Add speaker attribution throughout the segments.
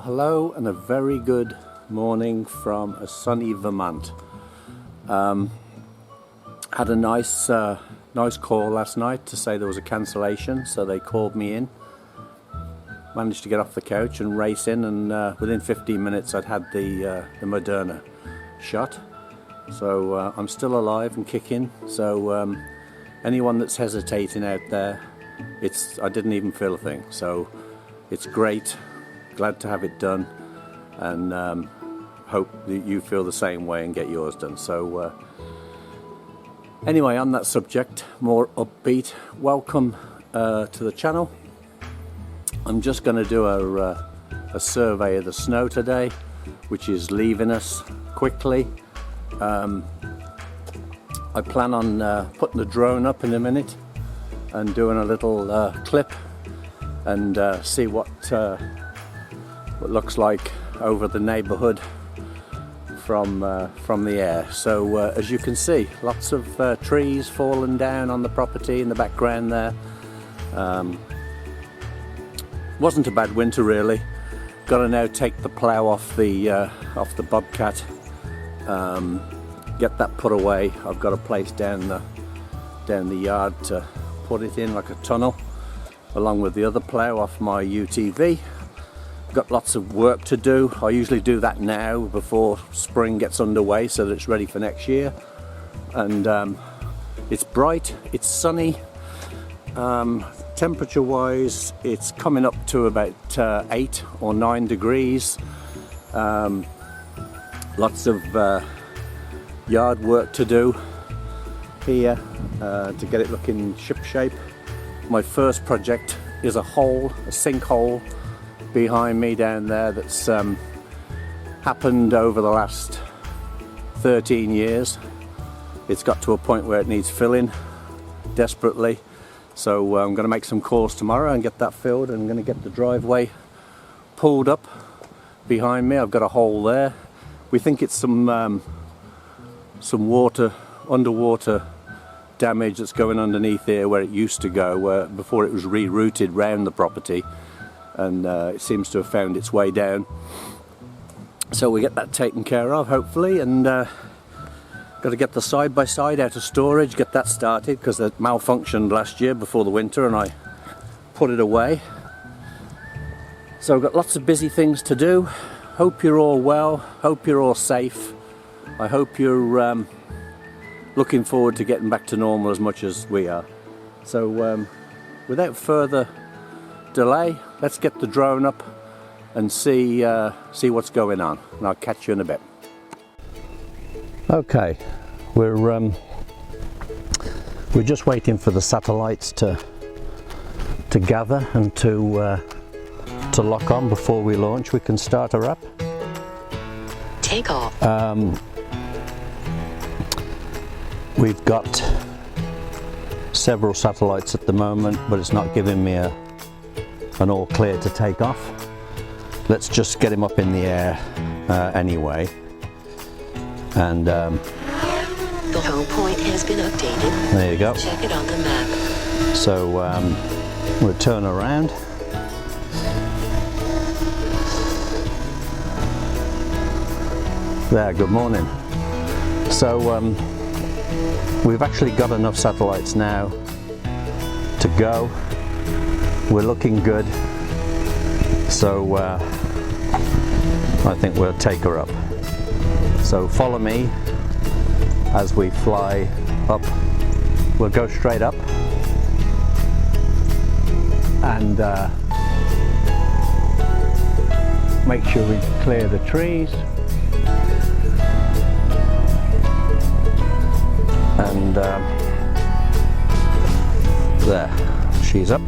Speaker 1: hello and a very good morning from a sunny Vermont. Had a nice call last night to say there was a cancellation, so they called me in. Managed to get off the couch and race in, and within 15 minutes I'd had the Moderna shot. So I'm still alive and kicking. So anyone that's hesitating out there, I didn't even feel a thing. So it's great. Glad to have it done, and hope that you feel the same way and get yours done. So anyway, on that subject, more upbeat, welcome to the channel. I'm just going to do a survey of the snow today, which is leaving us quickly. I plan on putting the drone up in a minute and doing a little clip and see what looks like over the neighborhood from the air. So as you can see, lots of trees falling down on the property in the background there. Wasn't a bad winter really. Got to now take the plough off the Bobcat, get that put away. I've got a place down the yard to put it in, like a tunnel, along with the other plough off my UTV. Got lots of work to do. I usually do that now before spring gets underway so that it's ready for next year. And it's bright, it's sunny. Temperature wise, it's coming up to about 8 or 9 degrees. Lots of yard work to do here to get it looking ship shape. My first project is a sinkhole behind me down there that's happened over the last 13 years. It's got to a point where it needs filling desperately. So I'm going to make some calls tomorrow and get that filled, and I'm going to get the driveway pulled up behind me. I've got a hole there. We think it's some underwater damage that's going underneath here where it used to go, before it was rerouted round the property, and it seems to have found its way down. So we get that taken care of hopefully, and got to get the side-by-side out of storage, get that started, because it malfunctioned last year before the winter and I put it away. So I've got lots of busy things to do. Hope you're all well, hope you're all safe. I hope you're looking forward to getting back to normal as much as we are. So without further delay, let's get the drone up and see what's going on, and I'll catch you in a bit. Okay, we're just waiting for the satellites to gather and to lock on before we launch. We can start her up.
Speaker 2: Take off.
Speaker 1: We've got several satellites at the moment, but it's not giving me an all clear to take off. Let's just get him up in the air anyway. And
Speaker 2: the home point has been updated.
Speaker 1: There you go.
Speaker 2: Check it on the map.
Speaker 1: So we'll turn around. There, good morning. So we've actually got enough satellites now to go. We're looking good. So I think we'll take her up. So follow me as we fly up. We'll go straight up and make sure we clear the trees. And there, she's up.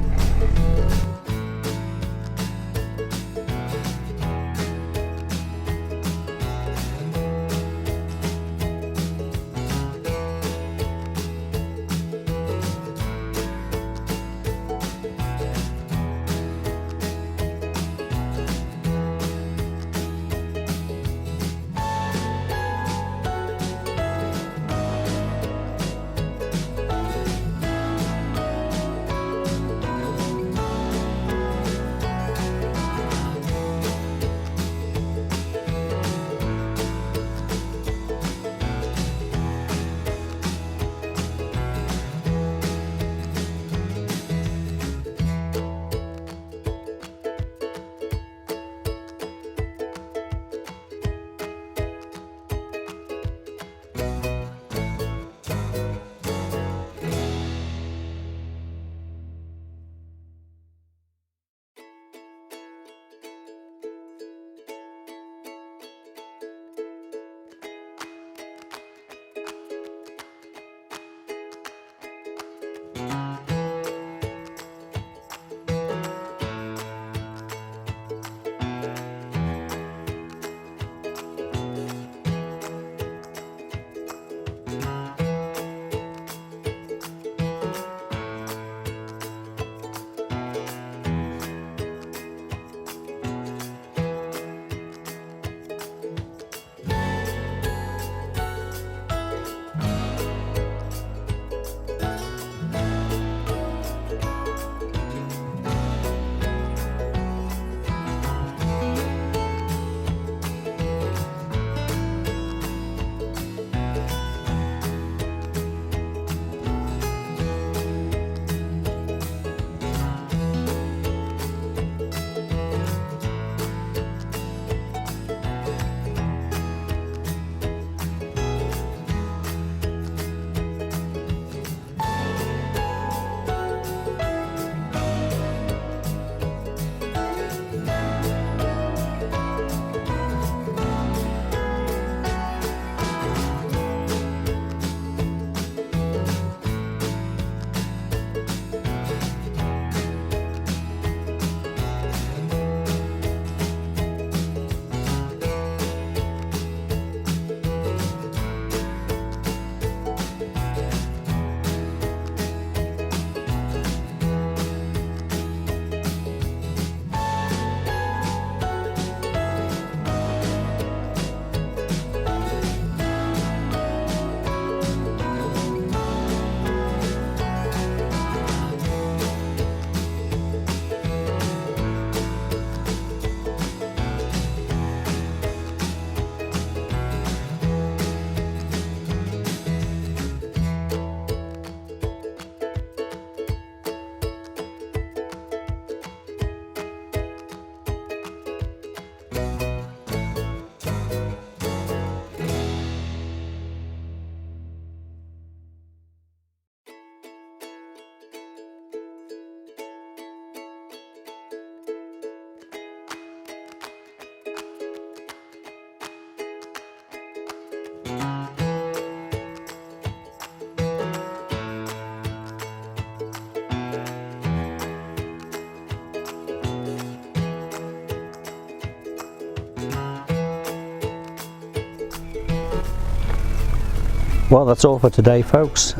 Speaker 1: Well, that's all for today, folks.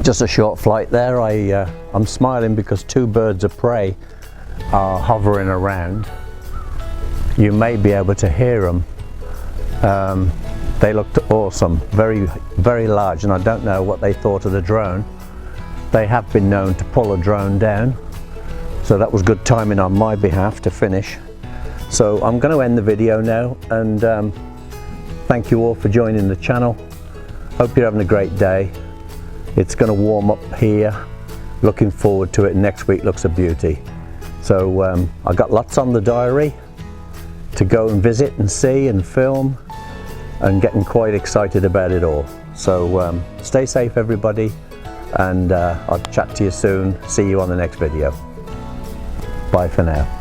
Speaker 1: Just a short flight there. I'm smiling because two birds of prey are hovering around. You may be able to hear them. They looked awesome, very, very large, and I don't know what they thought of the drone. They have been known to pull a drone down, so that was good timing on my behalf to finish. So I'm going to end the video now, and thank you all for joining the channel. Hope you're having a great day. It's going to warm up here. Looking forward to it. Next week looks a beauty. So I've got lots on the diary to go and visit and see and film, and getting quite excited about it all. So stay safe, everybody, and I'll chat to you soon. See you on the next video. Bye for now.